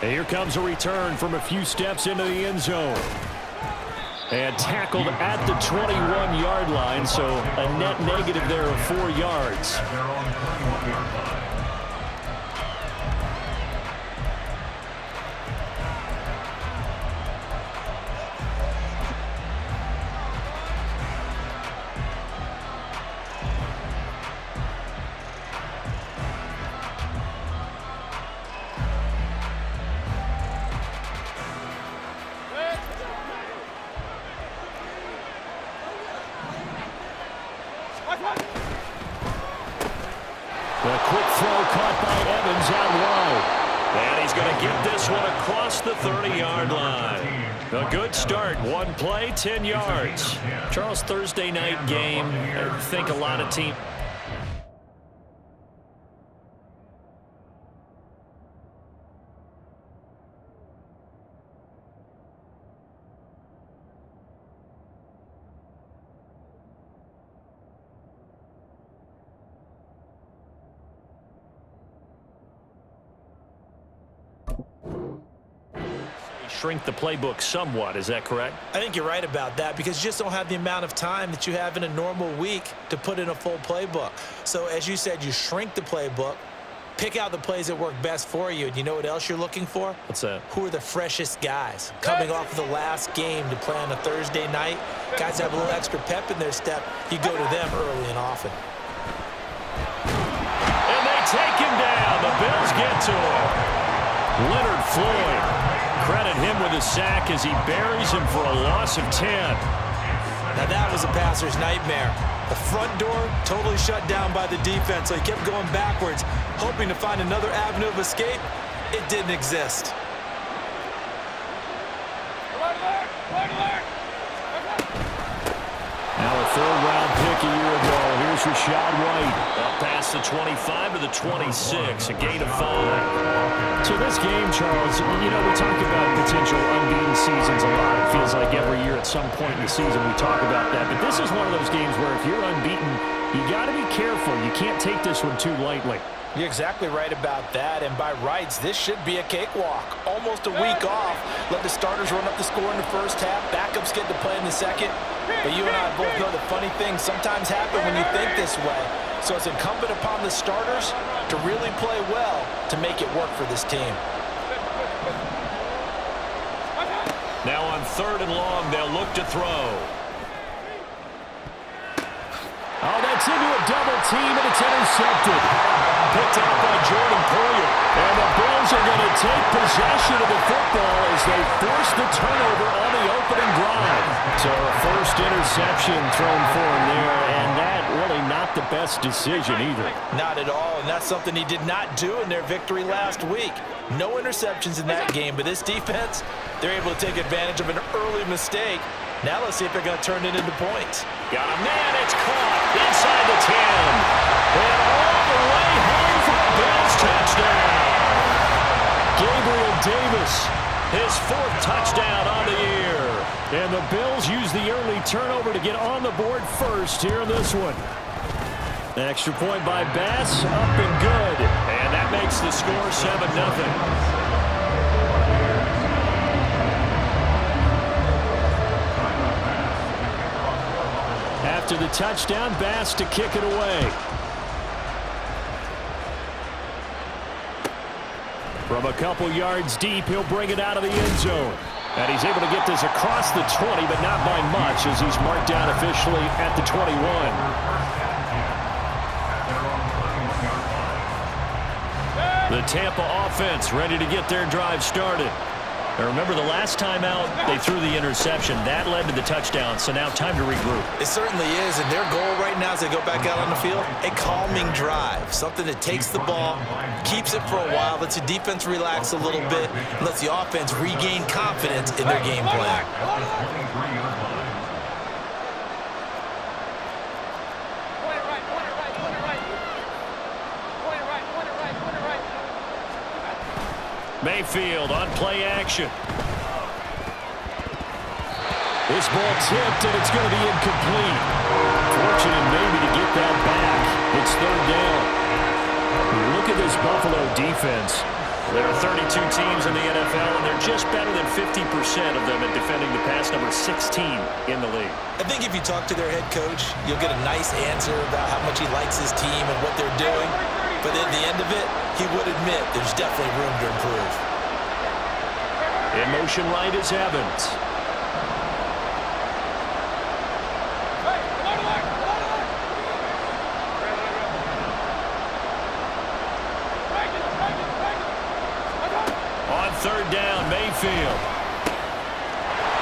And here comes a return from a few steps into the end zone. And tackled at the 21-yard line, so a net negative there of 4 yards. The quick throw caught by Evans out wide. And he's going to get this one across the 30-yard line. A good start. One play, 10 yards. Charles, Thursday night game. I think a lot of teams. Shrink the playbook somewhat, is that correct? I think you're right about that because you just don't have the amount of time that you have in a normal week to put in a full playbook. So as you said, you shrink the playbook, pick out the plays that work best for you, and you know what else you're looking for? What's that? Who are the freshest guys? Coming off of the last game to play on a Thursday night, guys have a little extra pep in their step. You go to them early and often. And they take him down. The Bills get to him. Leonard Floyd. Credit him with a sack as he buries him for a loss of 10. Now that was a passer's nightmare. The front door totally shut down by the defense, so he kept going backwards, hoping to find another avenue of escape. It didn't exist. Now a third-round pick a year ago. Here's Rashad White. Up past the 25 to the 26. A gain of 5. So this game, Charles, you know, we talk about potential unbeaten seasons a lot. It feels like every year at some point in the season we talk about that. But this is one of those games where if you're unbeaten, you got to be careful. You can't take this one too lightly. You're exactly right about that, and by rights, this should be a cakewalk. Almost a week off. Let the starters run up the score in the first half. Backups get to play in the second. But you and I both know the funny things sometimes happen when you think this way. So it's incumbent upon the starters to really play well to make it work for this team. Now on 3rd and long, they'll look to throw. Oh, that's into a double team, and it's intercepted. Picked out by Jordan Poyer. And the Bills are going to take possession of the football as they force the turnover on the opening drive. So a first interception thrown for him there, and that really not the best decision either. Not at all, and that's something he did not do in their victory last week. No interceptions in that game, but this defense, they're able to take advantage of an early mistake. Now let's see if they're going to turn it into points. Got a man, it's caught inside the 10. And all the way home for a Bills touchdown. Gabriel Davis, his 4th touchdown on the year. And the Bills use the early turnover to get on the board first here in this one. An extra point by Bass, up and good. And that makes the score 7-0. After the touchdown, Bass to kick it away. From a couple yards deep, he'll bring it out of the end zone. And he's able to get this across the 20, but not by much as he's marked down officially at the 21. The Tampa offense ready to get their drive started. Now remember, the last time out, they threw the interception. That led to the touchdown, so now time to regroup. It certainly is, and their goal right now as they go back out on the field, a calming drive, something that takes the ball, keeps it for a while, lets the defense relax a little bit, and lets the offense regain confidence in their game plan. Mayfield on play action. This ball tipped, and it's going to be incomplete. Fortunate maybe to get that back. It's 3rd down. Look at this Buffalo defense. There are 32 teams in the NFL, and they're just better than 50% of them at defending the pass, number 16 in the league. I think if you talk to their head coach, you'll get a nice answer about how much he likes his team and what they're doing. But at the end of it, he would admit there's definitely room to improve. In motion right is Evans. On third down, Mayfield.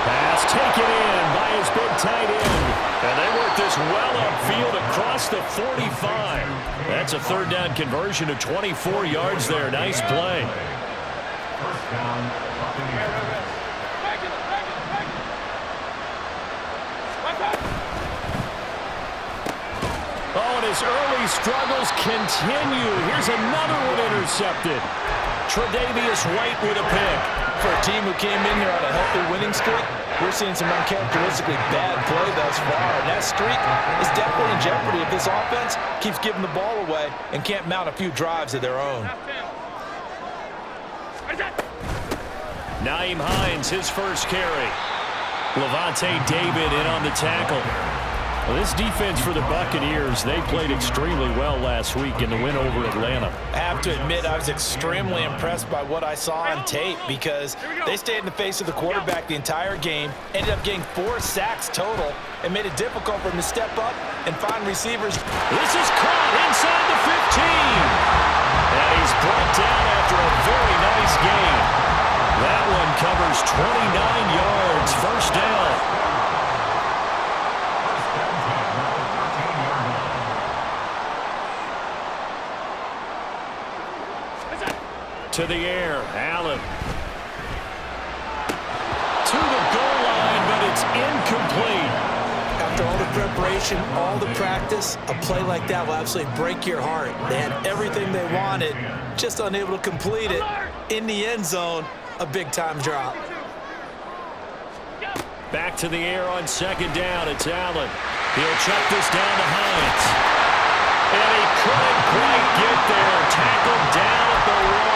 Pass taken in by his big tight end. And they work this well upfield across the 45. That's a third down conversion of 24 yards there. Nice play. Oh, and his early struggles continue. Here's another one intercepted. Tre'Davious White with a pick. For a team who came in here on a healthy winning streak, we're seeing some uncharacteristically bad play thus far. And that streak is definitely in jeopardy if this offense keeps giving the ball away and can't mount a few drives of their own. Nyheim Hines, his first carry. Levante David in on the tackle. Well, this defense for the Buccaneers, they played extremely well last week in the win over Atlanta. I have to admit, I was extremely impressed by what I saw on tape because they stayed in the face of the quarterback the entire game, ended up getting 4 sacks total, and made it difficult for him to step up and find receivers. This is caught inside the 15. And he's brought down after a very nice game. That one covers 29 yards, first down. To the air, Allen. To the goal line, but it's incomplete. After all the preparation, all the practice, a play like that will absolutely break your heart. They had everything they wanted, just unable to complete it. In the end zone, a big-time drop. Back to the air on second down, it's Allen. He'll check this down to Hines. And he couldn't quite get there. Tackled down at the 1.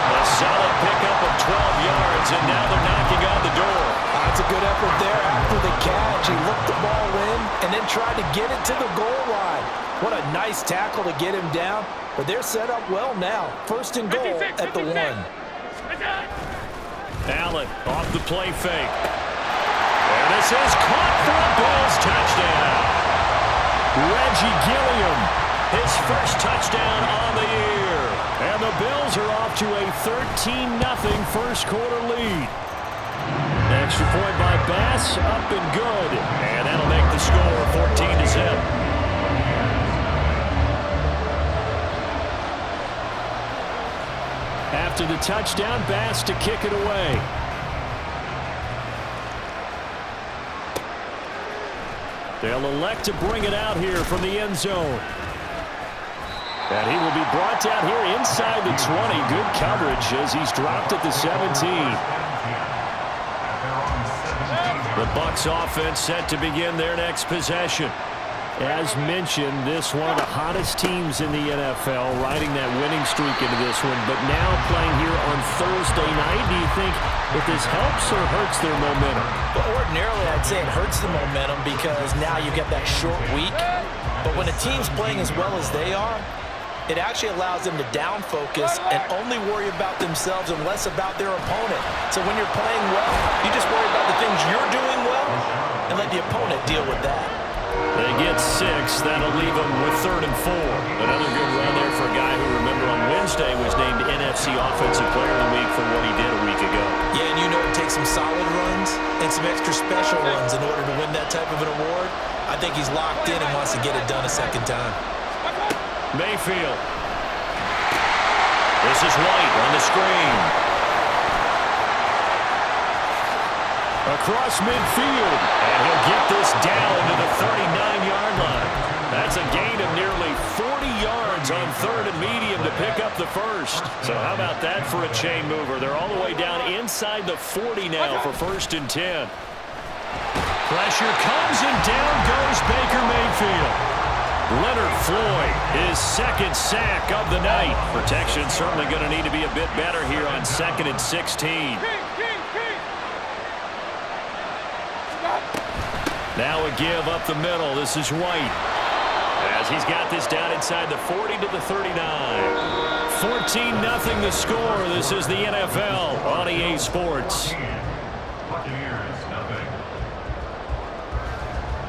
A solid pickup of 12 yards, and now they're knocking on the door. That's a good effort there after the catch. He looked the ball in and then tried to get it to the goal line. What a nice tackle to get him down, but they're set up well now. First and goal at the 1. Allen off the play fake. And this is caught for a Bills touchdown. Reggie Gilliam, his first touchdown on the year. And the Bills are off to a 13-0 first quarter lead. Extra point by Bass, up and good. And that'll make the score 14-0. After the touchdown, Bass to kick it away. They'll elect to bring it out here from the end zone. And he will be brought down here inside the 20. Good coverage as he's dropped at the 17. The Bucs offense set to begin their next possession. As mentioned, this one of the hottest teams in the NFL, riding that winning streak into this one, but now playing here on Thursday night. Do you think if this helps or hurts their momentum? Well, ordinarily, I'd say it hurts the momentum because now you get that short week. But when a team's playing as well as they are, it actually allows them to down focus and only worry about themselves and less about their opponent. So when you're playing well, you just worry about the things you're doing well and let the opponent deal with that. They get 6. That'll leave them with 3rd and 4. Another good run there for a guy who, remember, on Wednesday was named NFC Offensive Player of the Week for what he did a week ago. Yeah, and you know it takes some solid runs and some extra special runs in order to win that type of an award. I think he's locked in and wants to get it done a second time. Mayfield. This is White on the screen. Across midfield, and he'll get this down to the 39-yard line. That's a gain of nearly 40 yards on 3rd and medium to pick up the first. So how about that for a chain mover? They're all the way down inside the 40 now for 1st and 10. Pressure comes, and down goes Baker Mayfield. Leonard Floyd, his second sack of the night. Protection certainly going to need to be a bit better here on 2nd and 16. Now a give up the middle. This is White. As he's got this down inside the 40 to the 39. 14-0 the score. This is the NFL on EA Sports.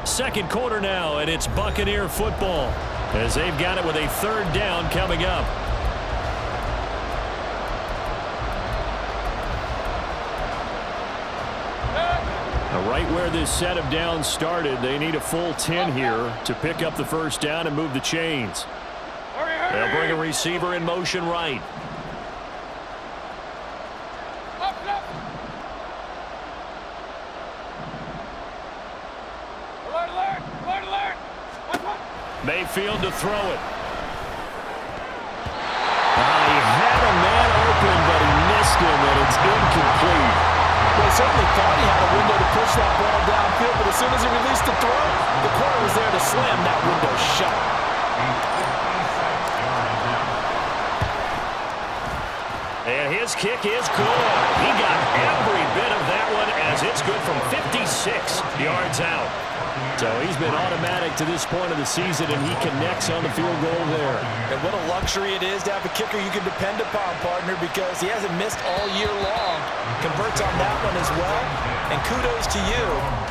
Second quarter now, and it's Buccaneer football as they've got it with a 3rd down coming up. Right where this set of downs started, they need a full 10 here to pick up the 1st down and move the chains. They'll bring a receiver in motion right. Mayfield to throw it. He had a man open, but he missed him, and it's incomplete. Well, he certainly thought he had a window to push that ball downfield, but as soon as he released the throw, the corner was there to slam that window shut. And his kick is good. He got every bit of that one as it's good from 56 yards out. So he's been automatic to this point of the season, and he connects on the field goal there. And what a luxury it is to have a kicker you can depend upon, partner, because he hasn't missed all year long. Converts on that one as well. And kudos to you.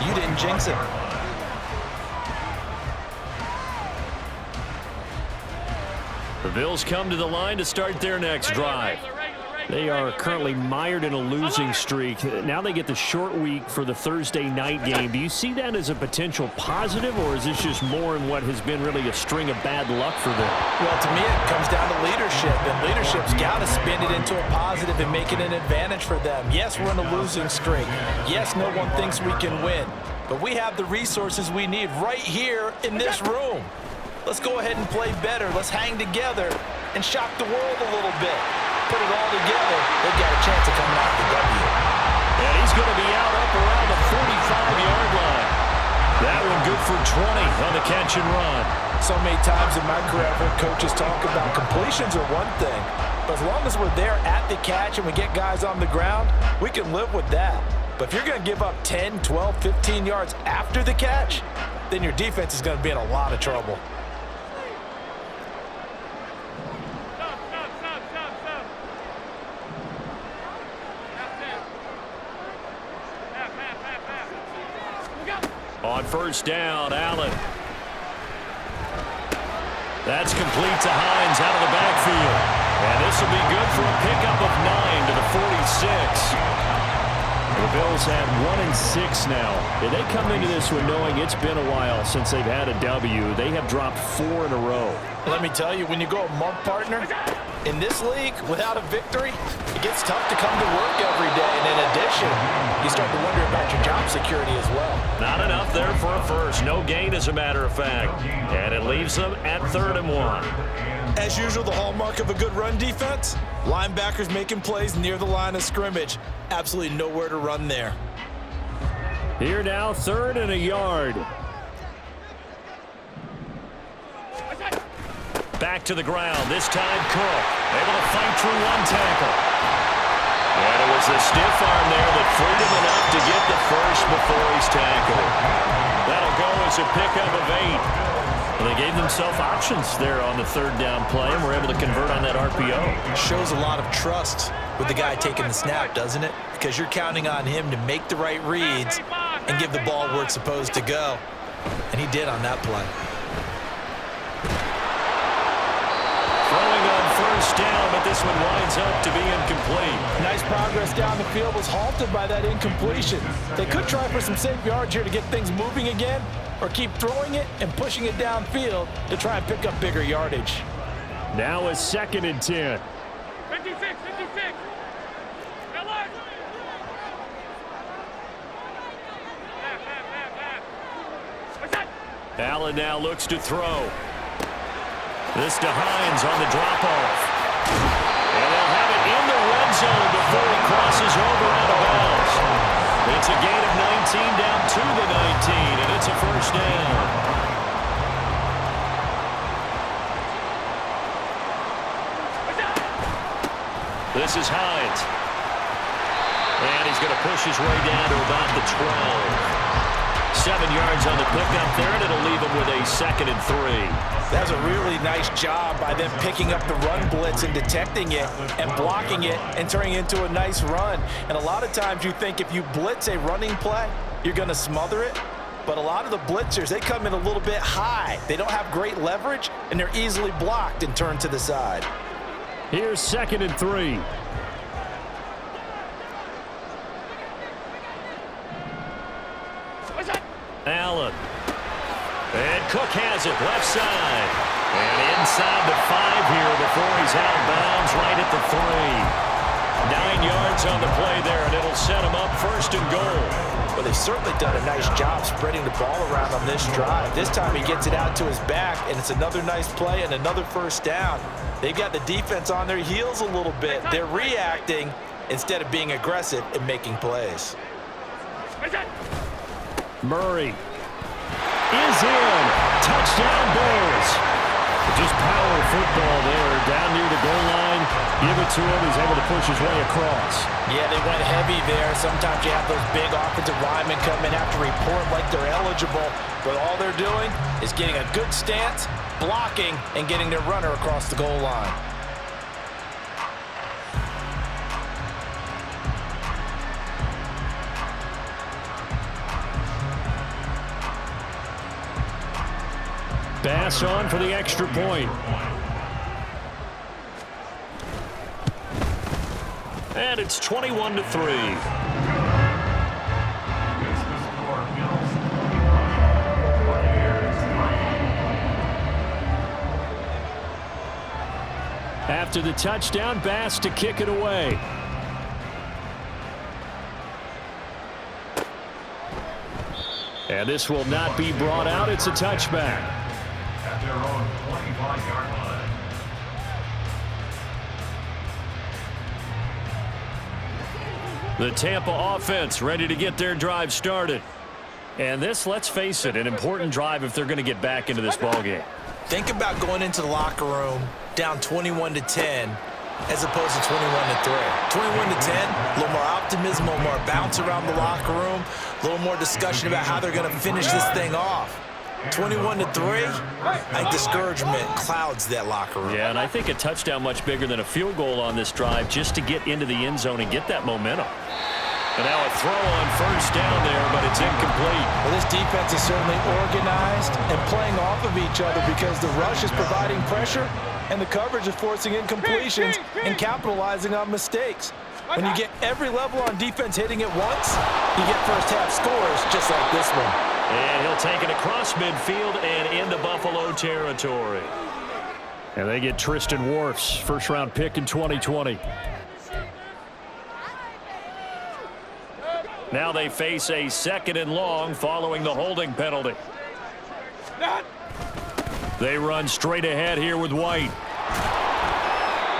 You didn't jinx it. The Bills come to the line to start their next drive. They are currently mired in a losing streak. Now they get the short week for the Thursday night game. Do you see that as a potential positive, or is this just more in what has been really a string of bad luck for them? Well, to me, it comes down to leadership, and leadership's got to spin it into a positive and make it an advantage for them. Yes, we're in a losing streak. Yes, no one thinks we can win, but we have the resources we need right here in this room. Let's go ahead and play better. Let's hang together and shock the world a little bit. Put it all together, they've got a chance of coming out with the W. And he's going to be out up around the 45-yard line. That one good for 20 on the catch and run. So many times in my career, I've heard coaches talk about completions are one thing, but as long as we're there at the catch and we get guys on the ground, we can live with that. But if you're going to give up 10, 12, 15 yards after the catch, then your defense is going to be in a lot of trouble. On 1st down, Allen. That's complete to Hines out of the backfield. And this will be good for a pickup of 9 to the 46. The Bills have 1-6 now. And they come into this one knowing it's been a while since they've had a W. They have dropped 4 in a row. Let me tell you, when you go a month, partner, in this league, without a victory, it gets tough to come to work every day. And in addition, you start to wonder about your job security as well. Not enough there for a first. No gain, as a matter of fact. And it leaves them at 3rd and 1. As usual, the hallmark of a good run defense, linebackers making plays near the line of scrimmage. Absolutely nowhere to run there. Here now, 3rd and a yard. Back to the ground. This time, Cook able to fight through one tackle. And it was a stiff arm there that freed him enough to get the first before he's tackled. That'll go as a pickup of 8. And they gave themselves options there on the 3rd down play and were able to convert on that RPO. Shows a lot of trust with the guy taking the snap, doesn't it? Because you're counting on him to make the right reads and give the ball where it's supposed to go. And he did on that play. Throwing on 1st down, but this one winds up to be incomplete. Nice progress down the field was halted by that incompletion. They could try for some safe yards here to get things moving again, or keep throwing it and pushing it downfield to try and pick up bigger yardage. Now a 2nd and 10. 56. Allen now looks to throw. This to Hines on the drop-off. And they'll have it in the red zone before he crosses over out of bounds. It's a gain of 19 down to the 19, and it's a 1st down. This is Hines. And he's going to push his way down to about the 12. 7 yards on the pickup there, and it'll leave him with a 2nd and 3. That's a really nice job by them picking up the run blitz and detecting it and blocking it and turning it into a nice run. And a lot of times you think if you blitz a running play, you're going to smother it. But a lot of the blitzers, they come in a little bit high. They don't have great leverage, and they're easily blocked and turned to the side. Here's 2nd and 3. Allen. And Cook has it left side. And inside the 5 here before he's out of bounds right at the 3. 9 yards on the play there, and it'll set him up 1st and goal. Well, they've certainly done a nice job spreading the ball around on this drive. This time he gets it out to his back, and it's another nice play and another 1st down. They've got the defense on their heels a little bit. They're reacting instead of being aggressive and making plays. Murray is in. Touchdown, Bears. Just power football there. Down near the goal line. Give it to him. He's able to push his way across. Yeah, they went heavy there. Sometimes you have those big offensive linemen come in after report like they're eligible. But all they're doing is getting a good stance, blocking, and getting their runner across the goal line. Bass on for the extra point. And it's 21-3. After the touchdown, Bass to kick it away. And this will not be brought out. It's a touchback. At their own 25-yard line. The Tampa offense ready to get their drive started. And this, let's face it, an important drive if they're going to get back into this ballgame. Think about going into the locker room down 21-10 as opposed to 21-3. 21-10, a little more optimism, a little more bounce around the locker room, a little more discussion about how they're going to finish this thing off. 21-3, I think discouragement clouds that locker room. Yeah, and I think a touchdown much bigger than a field goal on this drive just to get into the end zone and get that momentum. And now a throw on 1st down there, but it's incomplete. Well, this defense is certainly organized and playing off of each other because the rush is providing pressure and the coverage is forcing incompletions and capitalizing on mistakes. When you get every level on defense hitting it once, you get first half scores just like this one. And he'll take it across midfield and into Buffalo territory. And they get Tristan Wirfs, 1st-round pick in 2020. Now they face a 2nd and long following the holding penalty. They run straight ahead here with White.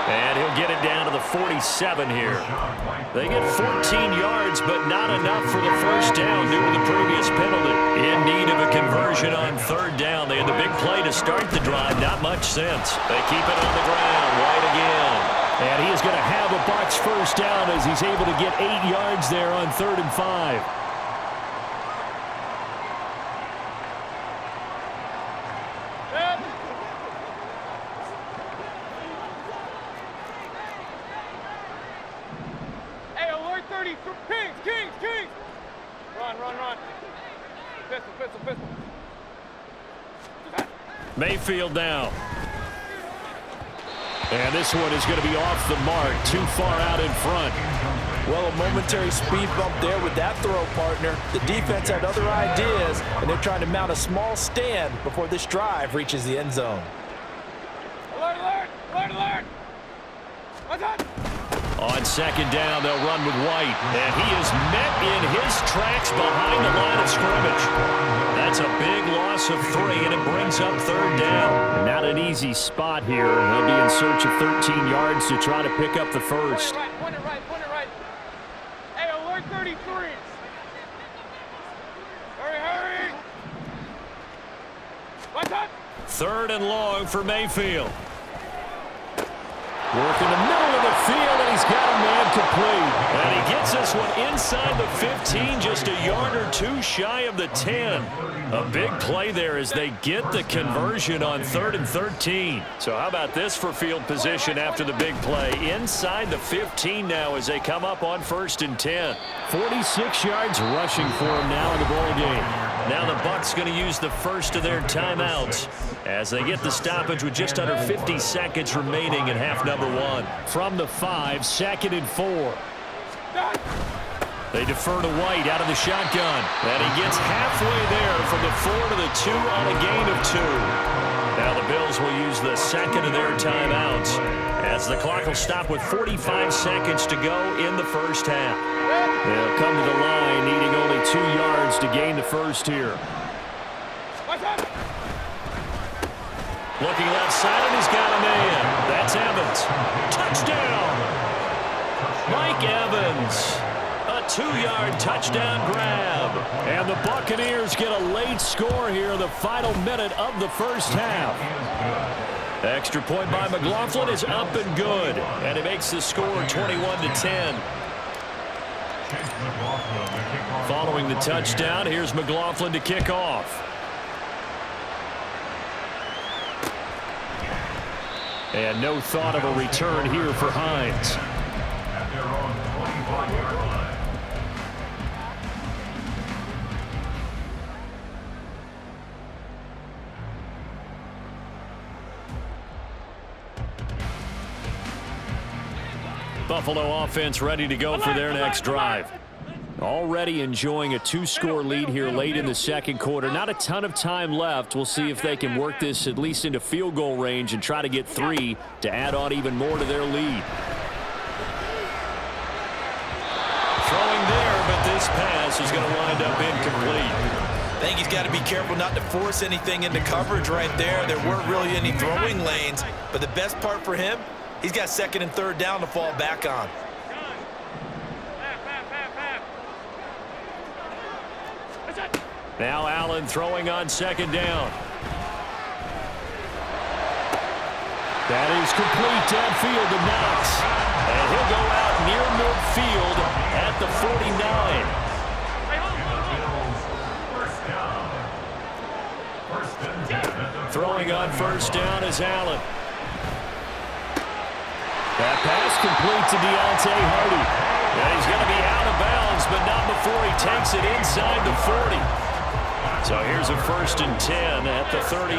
And he'll get it down to the 47 here. They get 14 yards, but not enough for the 1st down due to the previous penalty. In need of a conversion on 3rd down. They had the big play to start the drive. Not much sense. They keep it on the ground. White again. And he is going to have a Bucs 1st down as he's able to get 8 yards there on 3rd and 5. Mayfield now. And this one is going to be off the mark, too far out in front. Well, a momentary speed bump there with that throw, partner. The defense had other ideas, and they're trying to mount a small stand before this drive reaches the end zone. Alert, alert, alert, alert. What's up? On 2nd down, they'll run with White. And he is met in his tracks behind the line of scrimmage. That's a big loss of 3, and it brings up 3rd down. And not an easy spot here. They'll be in search of 13 yards to try to pick up the 1st. Point it right, point it right. Hey, alert 33. Hurry, hurry. What's up? 3rd and long for Mayfield. Work in the middle of the field, and he's got a man complete. And he gets this one inside the 15, just a yard or two shy of the 10. A big play there as they get the conversion on 3rd and 13. So how about this for field position after the big play? Inside the 15 now as they come up on 1st and 10. 46 yards rushing for him now in the ball game. Now the Bucs going to use the first of their timeouts as they get the stoppage with just under 50 seconds remaining in half number 1. From the 5, 2nd and 4. They defer to White out of the shotgun. And he gets halfway there from the 4 to the 2 on a gain of 2. Now the Bills will use the second of their timeouts as the clock will stop with 45 seconds to go in the first half. They'll come to the line needing only 2 yards to gain the first here. Looking left side, and he's got a man. That's Evans. Touchdown! Mike Evans. A 2-yard touchdown grab. And the Buccaneers get a late score here in the final minute of the first half. Extra point by McLaughlin is up and good. And it makes the score 21-10. Following the touchdown, here's McLaughlin to kick off. And no thought of a return here for Hines. Buffalo offense ready to go for their next drive. Already enjoying a 2-score lead here late in the second quarter. Not a ton of time left. We'll see if they can work this at least into field goal range and try to get 3 to add on even more to their lead. Throwing there, but this pass is going to wind up incomplete. I think he's got to be careful not to force anything into coverage right there. There weren't really any throwing lanes, but the best part for him, he's got 2nd and 3rd down to fall back on. Now Allen throwing on 2nd down. That is complete downfield to Knox. And he'll go out near midfield at the 49. Throwing on 1st down is Allen. That pass complete to Deontay Hardy. And he's going to be out of bounds, but not before he takes it inside the 40. So here's a 1st and 10 at the 38. 1st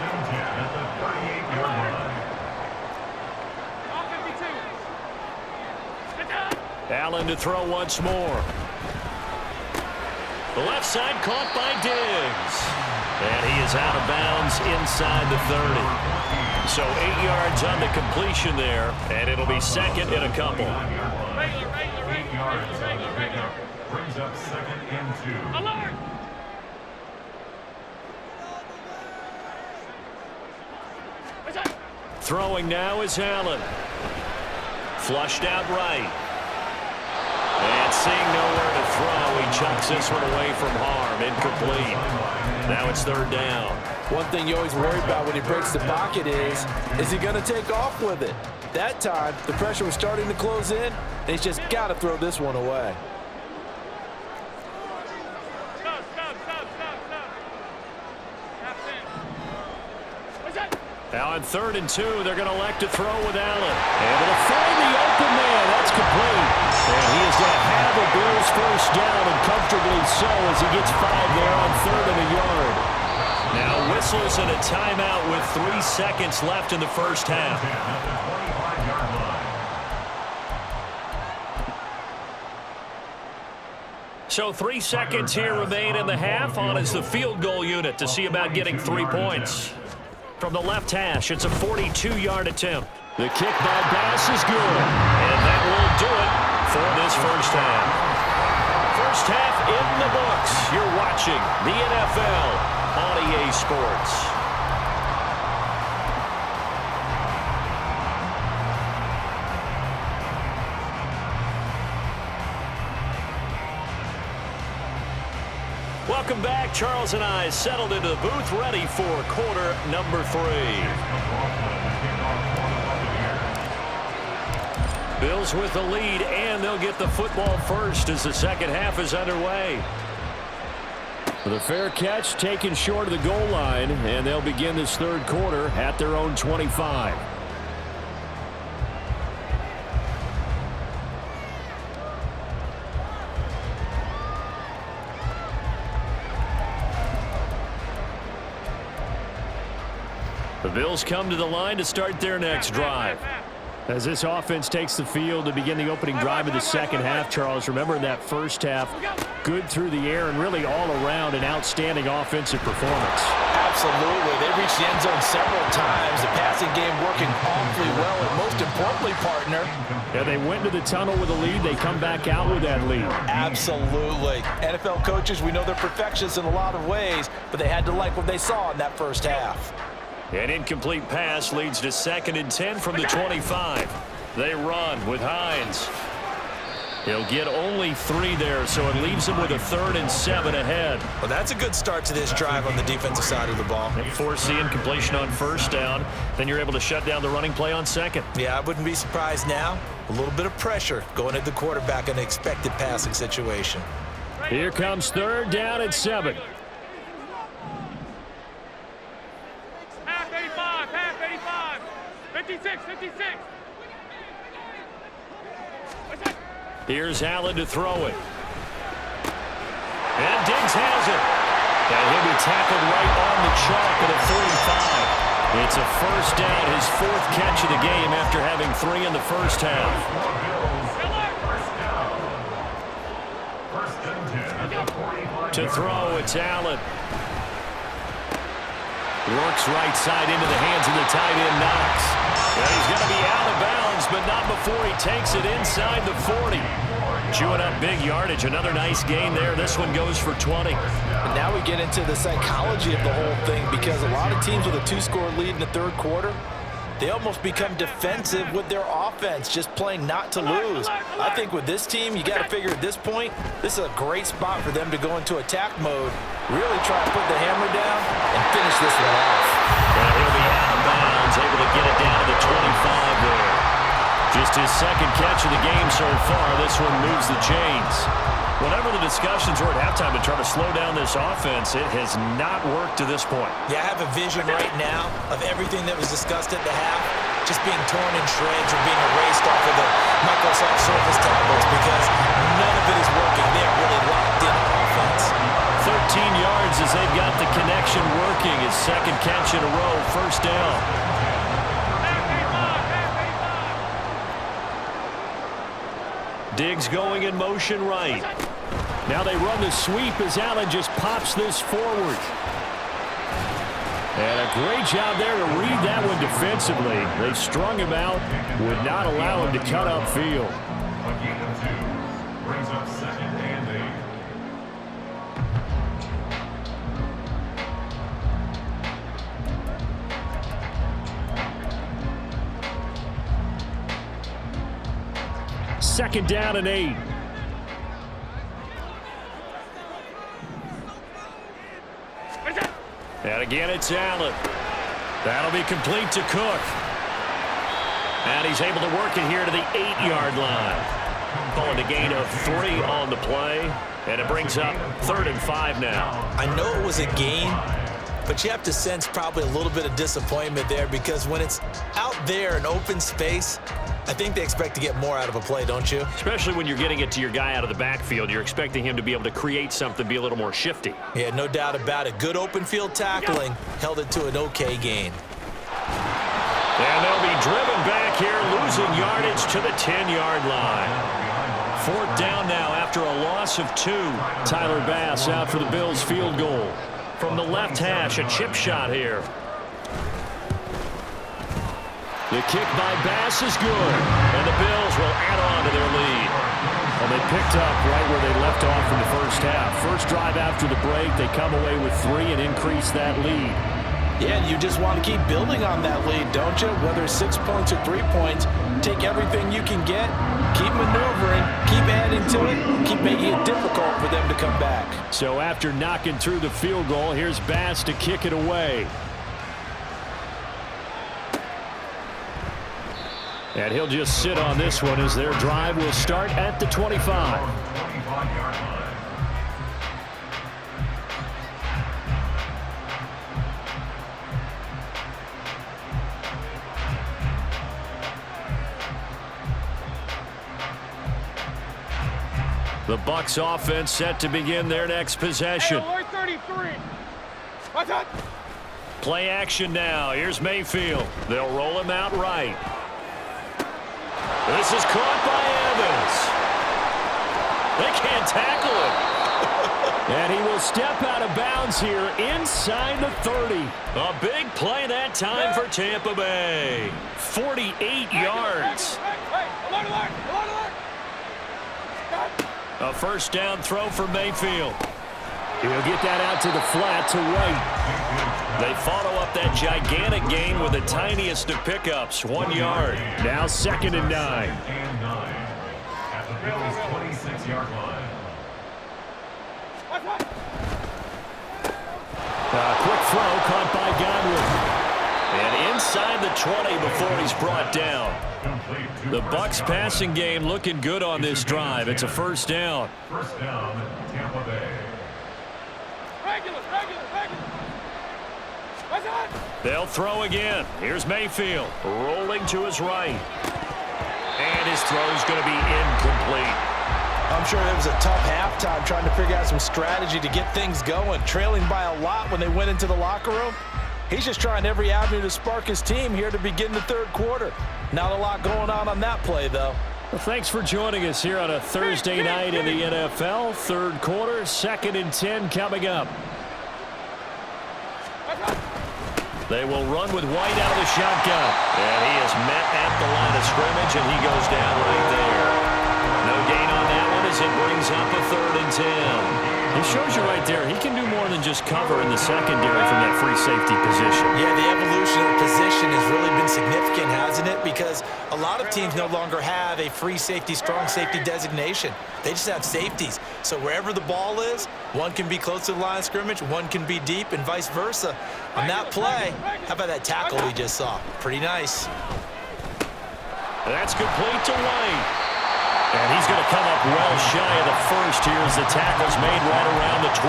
and 10 at the 38-yard line. Allen to throw once more. The left side caught by Diggs. And he is out of bounds inside the 30. So 8 yards on the completion there, and it'll be 2nd and a couple. 8 yards on the pickup. Brings up 2nd and 2. Alert! Throwing now is Allen. Flushed out right. And seeing nowhere to throw, he chucks this one away from harm. Incomplete. Now it's 3rd down. One thing you always worry about when he breaks the pocket is he going to take off with it? That time, the pressure was starting to close in, and he's just got to throw this one away. Now on 3rd and 2, they're going to elect to throw with Allen. Able to find the open man. That's complete. And he is going to have a Bills 1st down, and comfortably so as he gets 5 there on 3rd and a yard. Now whistles and a timeout with 3 seconds left in the first half. So 3 seconds here remain in the half. On is the field goal unit to see about getting 3 points. From the left hash, it's a 42-yard attempt. The kick by Bass is good. And that will do it for this first half. First half in the books. You're watching the NFL on EA Sports. Welcome back. Charles and I settled into the booth ready for quarter number 3. Bills with the lead, and they'll get the football first as the second half is underway. With a fair catch taken short of the goal line, and they'll begin this third quarter at their own 25. The Bills come to the line to start their next drive. As this offense takes the field to begin the opening drive of the second half, Charles, remember in that first half, good through the air and really all around an outstanding offensive performance. Absolutely. They reached the end zone several times. The passing game working awfully well, and most importantly, partner. Yeah, they went to the tunnel with a lead. They come back out with that lead. Absolutely. NFL coaches, we know they're perfectionists in a lot of ways, but they had to like what they saw in that first half. An incomplete pass leads to 2nd and 10 from the 25. They run with Hines. He'll get only 3 there, so it leaves him with a 3rd and 7 ahead. Well, that's a good start to this drive on the defensive side of the ball. They force the incompletion on first down. Then you're able to shut down the running play on second. Yeah, I wouldn't be surprised now. A little bit of pressure going at the quarterback in an expected passing situation. Here comes 3rd down and 7. Half 85, half 85. 56, 56. Here's Allen to throw it. And Diggs has it. And he'll be tackled right on the chalk at a 35. It's a first down, his 4th catch of the game after having 3 in the first half. To throw, it's Allen. Works right side into the hands of the tight end, Knox. And he's going to be out of bounds, but not before he takes it inside the 40. Chewing up big yardage. Another nice gain there. This one goes for 20. And now we get into the psychology of the whole thing, because a lot of teams with a 2-score lead in the third quarter, they almost become defensive with their offense, just playing not to lose. I think with this team, you got to figure at this point, this is a great spot for them to go into attack mode, really try to put the hammer down and finish this one off. And he'll be out of bounds, able to get it down to the 25 there. Just his 2nd catch of the game so far. This one moves the chains. Whatever the discussions were at halftime to try to slow down this offense, it has not worked to this point. Yeah, I have a vision right now of everything that was discussed at the half just being torn in shreds or being erased off of the Microsoft Surface tablets, because none of it is working. They're really locked in on offense. 13 yards as they've got the connection working. His 2nd catch in a row, first down. Diggs going in motion right. Now they run the sweep as Allen just pops this forward. And a great job there to read that one defensively. They strung him out, would not allow him to cut upfield. A gain of 2 brings up 2nd and 8. Second down and 8. And again, it's Allen. That'll be complete to Cook. And he's able to work it here to the 8-yard line. Calling a gain of 3 on the play. And it brings up 3rd and 5 now. I know it was a gain, but you have to sense probably a little bit of disappointment there, because when it's out there in open space, I think they expect to get more out of a play, don't you? Especially when you're getting it to your guy out of the backfield. You're expecting him to be able to create something, be a little more shifty. Yeah, no doubt about it. Good open field tackling, held it to an okay gain. And they'll be driven back here, losing yardage to the 10-yard line. 4th down now after a loss of 2. Tyler Bass out for the Bills field goal. From the left hash, a chip shot here. The kick by Bass is good, and the Bills will add on to their lead. And they picked up right where they left off in the first half. First drive after the break, they come away with 3 and increase that lead. Yeah, you just want to keep building on that lead, don't you? Whether it's 6 points or 3 points, take everything you can get, keep maneuvering, keep adding to it, keep making it difficult for them to come back. So after knocking through the field goal, here's Bass to kick it away. And he'll just sit on this one as their drive will start at the 25. The Bucs offense set to begin their next possession. Hey, 33. What's up? Play action now. Here's Mayfield. They'll roll him out right. This is caught by Evans. They can't tackle him. And he will step out of bounds here inside the 30. A big play that time for Tampa Bay. 48 yards. Hey, alert, alert, alert, alert. A first down throw for Mayfield. He'll get that out to the flat to White. They follow up that gigantic gain with the tiniest of pickups, 1 yard. Now 2nd and 9. At the Bills' 26-yard line. Quick throw caught by Godwin. And inside the 20 before he's brought down. The Bucs passing game looking good on this drive. It's a first down. First down, Tampa Bay. Regular. What's up? They'll throw again. Here's Mayfield rolling to his right. And his throw's going to be incomplete. I'm sure it was a tough halftime trying to figure out some strategy to get things going. Trailing by a lot when they went into the locker room. He's just trying every avenue to spark his team here to begin the third quarter. Not a lot going on that play, though. Well, thanks for joining us here on a Thursday night in the NFL. Third quarter, 2nd and 10 coming up. They will run with White out of the shotgun. And he is met at the line of scrimmage, and he goes down right there. No gain on that one as it brings up a 3rd and 10. He shows you right there, he can do more than just cover in the secondary from that free safety position. Yeah, the evolution of the position has really been significant, hasn't it? Because a lot of teams no longer have a free safety, strong safety designation. They just have safeties. So wherever the ball is, one can be close to the line of scrimmage, one can be deep, and vice versa. On that play, how about that tackle we just saw? Pretty nice. That's complete to White. And he's going to come up well shy of the first here as the tackle's made right around the 12.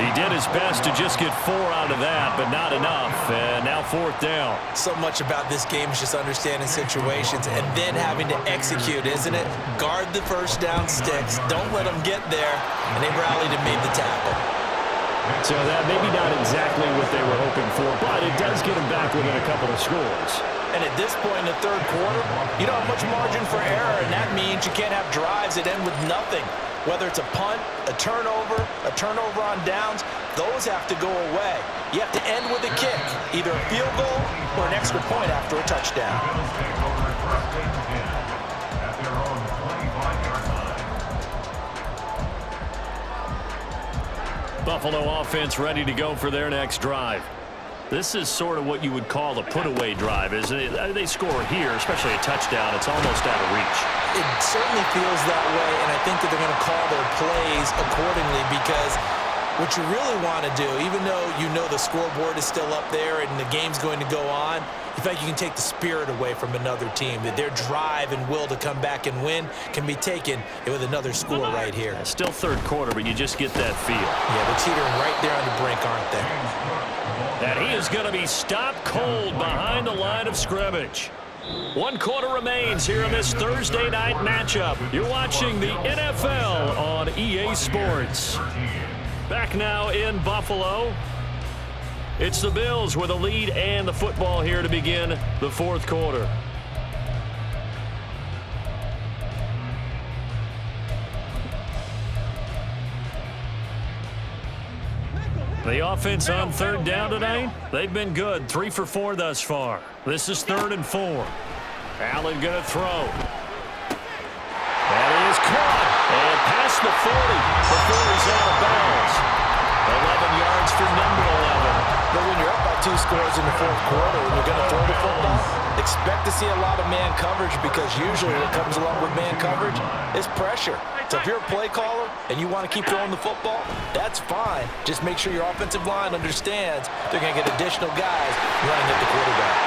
He did his best to just get 4 out of that, but not enough. And now 4th down. So much about this game is just understanding situations and then having to execute, isn't it? Guard the first down sticks. Don't let them get there. And they rallied and made the tackle. So that maybe not exactly what they were hoping for, but it does get them back within a couple of scores. And at this point in the third quarter, you don't have much margin for error, and that means you can't have drives that end with nothing. Whether it's a punt, a turnover on downs, those have to go away. You have to end with a kick, either a field goal or an extra point after a touchdown. At their own 25-yard line. Buffalo offense ready to go for their next drive. This is sort of what you would call a put-away drive, isn't it? They score here, especially a touchdown. It's almost out of reach. It certainly feels that way, and I think that they're going to call their plays accordingly because what you really want to do, even though you know the scoreboard is still up there and the game's going to go on, you feel like you can take the spirit away from another team, that their drive and will to come back and win can be taken with another score right here. Still third quarter, but you just get that feel. Yeah, they're teetering right there on the brink, aren't they? And he is going to be stopped cold behind the line of scrimmage. 1 quarter remains here in this Thursday night matchup. You're watching the NFL on EA Sports. Back now in Buffalo. It's the Bills with a lead and the football here to begin the 4th quarter. The offense on 3rd down tonight, they've been good. 3 for 4 thus far. This is 3rd and 4. Allen going to throw. That is caught. And past the 40 before he's out of bounds. 11 yards for number 11. But when you're up by 2 scores in the 4th quarter and you're going to throw the football, expect to see a lot of man coverage because usually what comes along with man coverage is pressure. So if you're a play caller and you want to keep throwing the football, that's fine. Just make sure your offensive line understands they're going to get additional guys running at the quarterback.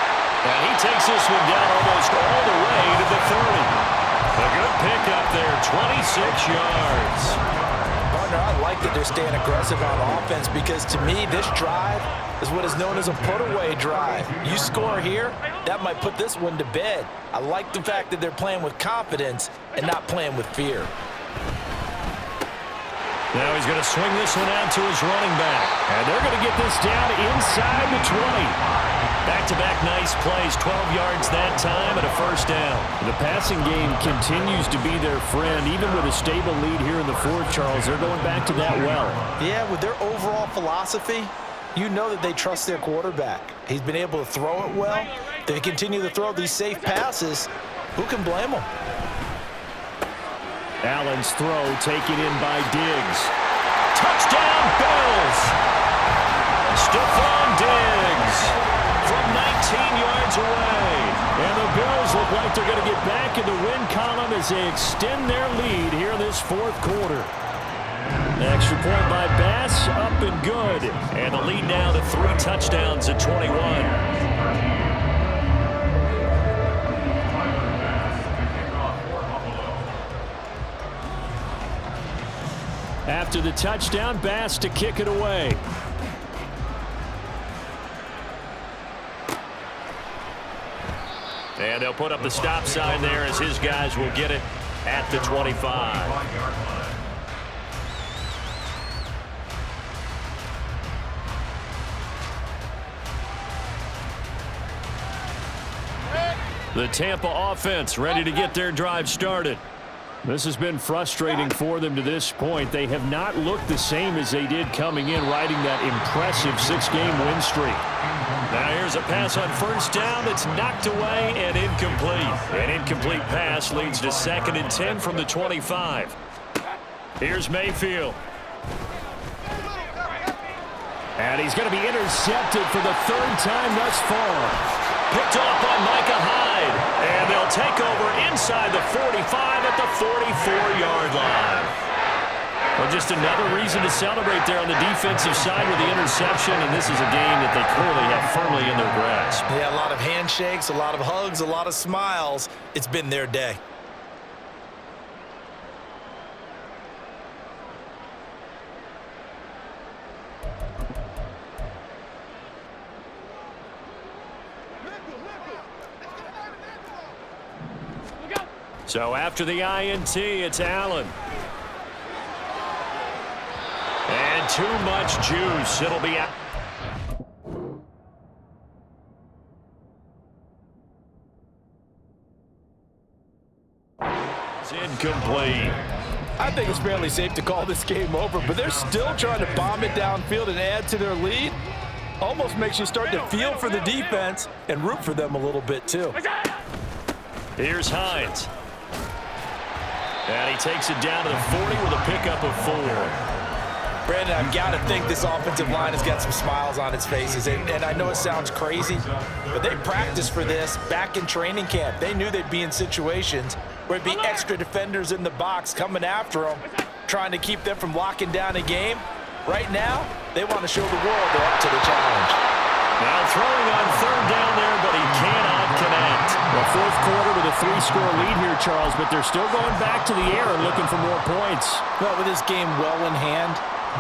And he takes this one down almost all the way to the 30. A good pickup there, 26 yards. Partner, I like that they're staying aggressive on offense because to me, this drive is what is known as a put-away drive. You score here, that might put this one to bed. I like the fact that they're playing with confidence and not playing with fear. Now he's going to swing this one out to his running back. And they're going to get this down inside the 20. Back-to-back nice plays, 12 yards that time and a first down. The passing game continues to be their friend. Even with a stable lead here in the fourth, Charles, they're going back to that well. Yeah, with their overall philosophy, you know that they trust their quarterback. He's been able to throw it well. They continue to throw these safe passes. Who can blame them? Allen's throw taken in by Diggs. Touchdown, Bills! Stephon Diggs from 19 yards away. And the Bills look like they're going to get back in the win column as they extend their lead here in this fourth quarter. Extra point by Bass, up and good. And the lead now to 3 touchdowns at 21. After the touchdown, Bass to kick it away. And they'll put up the stop sign there as his guys will get it at the 25. The Tampa offense ready to get their drive started. This has been frustrating for them to this point. They have not looked the same as they did coming in, riding that impressive 6-game win streak. Now here's a pass on first down that's knocked away and incomplete. An incomplete pass leads to 2nd and 10 from the 25. Here's Mayfield. And he's going to be intercepted for the 3rd time thus far. Picked off by Micah Hyde. And they'll take over inside the 45 at the 44-yard line. Well, just another reason to celebrate there on the defensive side with the interception, and this is a game that they clearly have firmly in their grasp. Yeah, a lot of handshakes, a lot of hugs, a lot of smiles. It's been their day. So after the INT, it's Allen. And too much juice. It'll be out. It's incomplete. I think it's fairly safe to call this game over, but they're still trying to bomb it downfield and add to their lead. Almost makes you start to feel for the defense and root for them a little bit, too. Here's Hines. And he takes it down to the 40 with a pickup of 4. Brandon, I've got to think this offensive line has got some smiles on its faces. And I know it sounds crazy, but they practiced for this back in training camp. They knew they'd be in situations where it'd be extra defenders in the box coming after them, trying to keep them from locking down a game. Right now, they want to show the world they're up to the challenge. Now throwing on 3rd down there, but he cannot connect. Well, fourth quarter with a 3-score lead here, Charles, but they're still going back to the air and looking for more points. Well, with this game well in hand,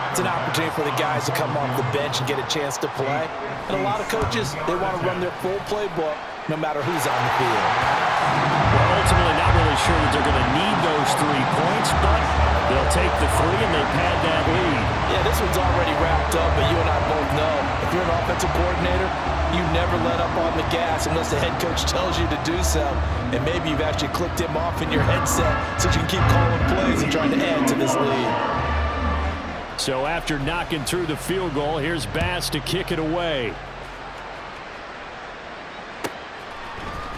it's an opportunity for the guys to come off the bench and get a chance to play. And a lot of coaches, they want to run their full playbook no matter who's on the field. We're ultimately not really sure that they're going to need those 3 points, but they'll take the 3 and they pad that lead. Yeah, this one's already wrapped up, but you and I both know if you're an offensive coordinator, you never let up on the gas unless the head coach tells you to do so. And maybe you've actually clicked him off in your headset so you can keep calling plays and trying to add to this lead. So after knocking through the field goal, here's Bass to kick it away.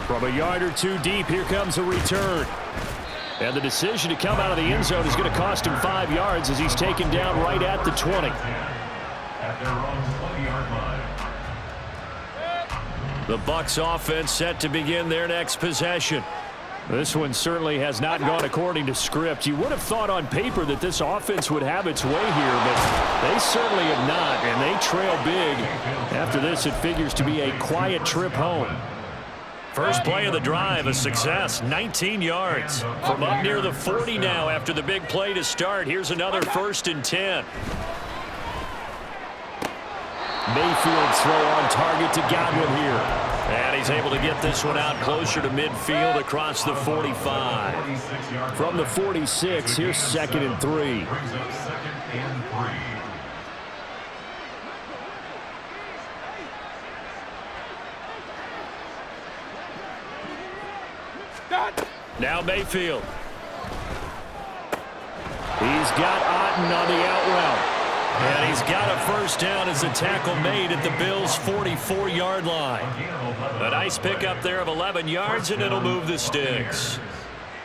From a yard or 2 deep, here comes a return. And the decision to come out of the end zone is going to cost him 5 yards as he's taken down right at the 20. At their own 20-yard line. The Bucs offense set to begin their next possession. This one certainly has not gone according to script. You would have thought on paper that this offense would have its way here, but they certainly have not, and they trail big. After this, it figures to be a quiet trip home. First play of the drive, a success, 19 yards. From up near the 40 now after the big play to start. Here's another 1st and 10. Mayfield throw on target to Godwin here. And he's able to get this one out closer to midfield across the 45. From the 46, here's 2nd and 3. Now Mayfield. He's got Otten on the out route. And he's got a first down as a tackle made at the Bills' 44-yard line. A nice pickup there of 11 yards, and it'll move the sticks.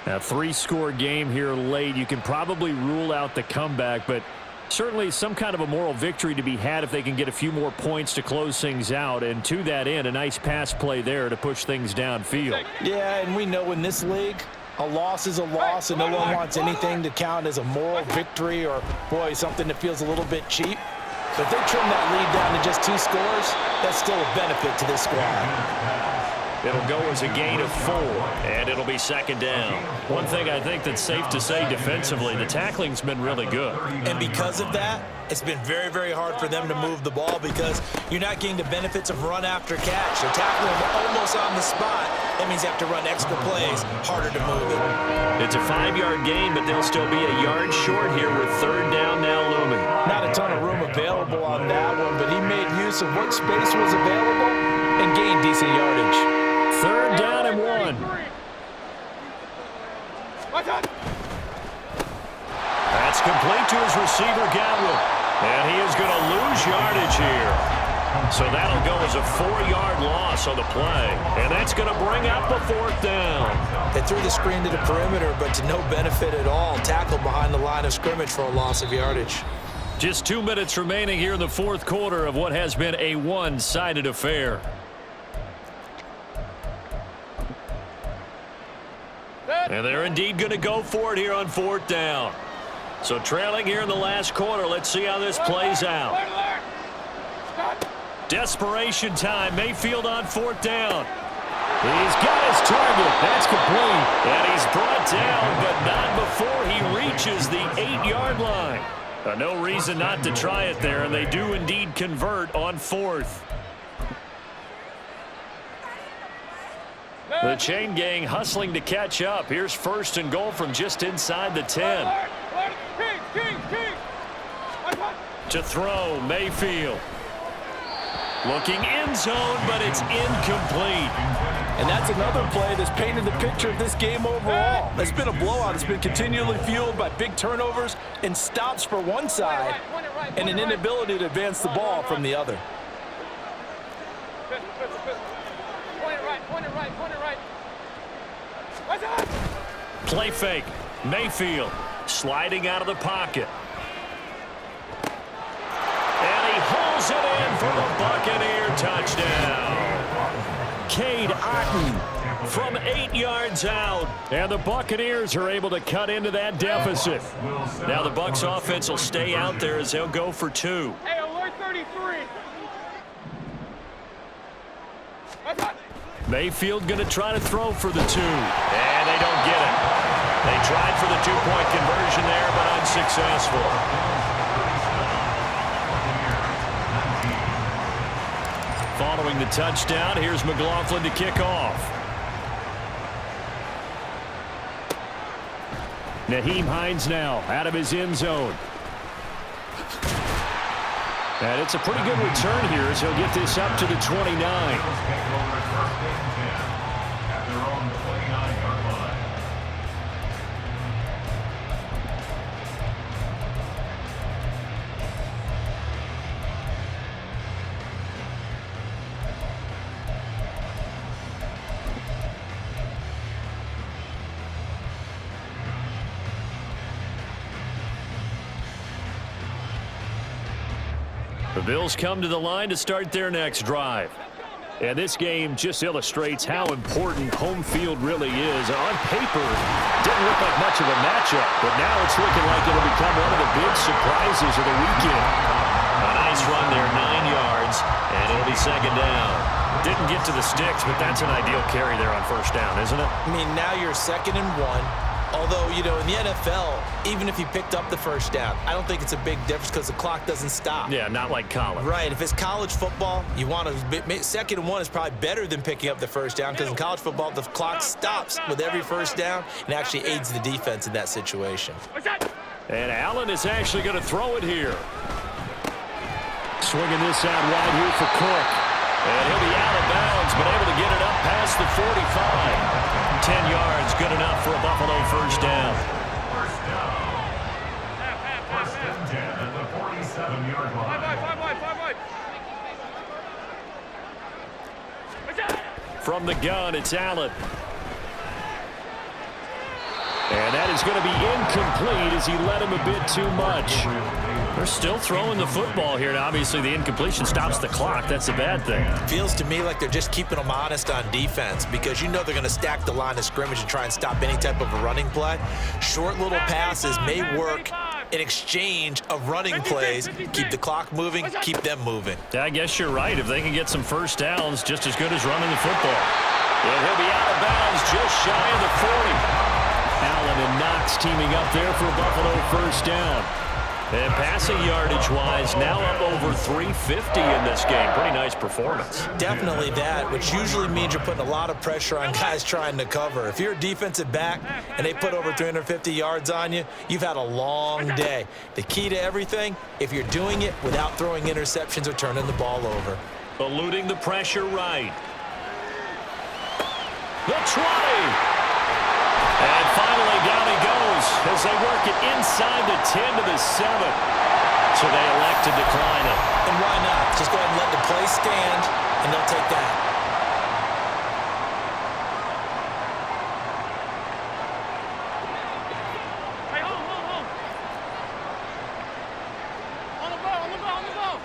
A 3-score game here late. You can probably rule out the comeback, but certainly some kind of a moral victory to be had if they can get a few more points to close things out. And to that end, a nice pass play there to push things downfield. Yeah, and we know in this league, a loss is a loss, and no one wants anything to count as a moral victory or, boy, something that feels a little bit cheap. But if they trim that lead down to just 2 scores, that's still a benefit to this squad. It'll go as a gain of 4, and it'll be 2nd down. One thing I think that's safe to say defensively, the tackling's been really good. And because of that, it's been very, very hard for them to move the ball because you're not getting the benefits of run after catch. They're tackling almost on the spot. That means they have to run extra plays, harder to move it. It's a 5-yard gain, but they'll still be a yard short here with 3rd down now looming. Not a ton of room available on that one, but he made use of what space was available and gained decent yardage. 3rd down and 1. That's complete to his receiver, Godwin. And he is going to lose yardage here. So that'll go as a 4-yard loss on the play. And that's going to bring up a 4th down. They threw the screen to the perimeter, but to no benefit at all. Tackled behind the line of scrimmage for a loss of yardage. Just 2 minutes remaining here in the 4th quarter of what has been a one-sided affair. And they're indeed going to go for it here on 4th down. So trailing here in the last quarter. Let's see how this plays out. Desperation time. Mayfield on 4th down. He's got his target. That's complete. And he's brought down, but not before he reaches the 8-yard line. No reason not to try it there, and they do indeed convert on 4th. The chain gang hustling to catch up. Here's 1st and goal from just inside the 10. To throw, Mayfield. Looking end zone, but it's incomplete. And that's another play that's painted the picture of this game overall. It's been a blowout. It's been continually fueled by big turnovers and stops for one side and an inability to advance the ball from the other. Play fake. Mayfield sliding out of the pocket. And he holds it in for the Buccaneer touchdown. Cade Otten from 8 yards out. And the Buccaneers are able to cut into that deficit. Now the Bucs offense will stay out there as they'll go for 2. Hey, alert 33. Mayfield going to try to throw for the 2. And they don't get it. They tried for the 2-point conversion there, but unsuccessful. Following the touchdown, here's McLaughlin to kick off. Nyheim Hines now out of his end zone. And it's a pretty good return here as he'll get this up to the 29. The Bills come to the line to start their next drive. And this game just illustrates how important home field really is. On paper, didn't look like much of a matchup, but now it's looking like it'll become one of the big surprises of the weekend. A Nice run there, 9 yards, and it'll be second down. Didn't get to the sticks, but that's an ideal carry there on first down, isn't it? I mean, now you're 2nd and 1. Although, you know, in the NFL, even if you picked up the first down, I don't think it's a big difference because the clock doesn't stop. Yeah, not like college. Right. If it's college football, you want to 2nd and 1 is probably better than picking up the first down because in college football, the clock stops with every first down and actually aids the defense in that situation. And Allen is actually going to throw it here. Swinging this out wide here for Cook. And he'll be out of bounds, but able to get it up past the 45. 10 yards, good enough for a Buffalo first down. First down. First and 10 at the 47-yard line. From the gun, it's Allen. And that is going to be incomplete as he led him a bit too much. They're still throwing the football here, and obviously the incompletion stops the clock. That's a bad thing. Feels to me like they're just keeping them honest on defense because you know they're going to stack the line of scrimmage and try and stop any type of a running play. Short little passes may work in exchange of running plays. Keep the clock moving, keep them moving. I guess you're right. If they can get some first downs, just as good as running the football. And he'll be out of bounds just shy of the 40. Allen and Knox teaming up there for a Buffalo first down. And passing yardage-wise, now up over 350 in this game. Pretty nice performance. Definitely that, which usually means you're putting a lot of pressure on guys trying to cover. If you're a defensive back and they put over 350 yards on you, you've had a long day. The key to everything, if you're doing it without throwing interceptions or turning the ball over. Eluding the pressure right. The 20. And finally, down he goes as they work it inside the 10 to the 7. So they elect to decline it. And why not? Just go ahead and let the play stand, and they'll take that. Hey, hold. On the ball.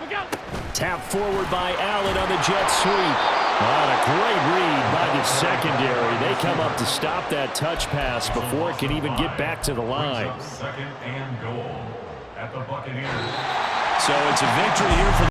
Look out. Tap forward by Allen on the jet sweep. On a great read by the secondary. They come up to stop that touch pass before it can even get back to the line. Second and goal at the Buccaneers. So it's a victory here for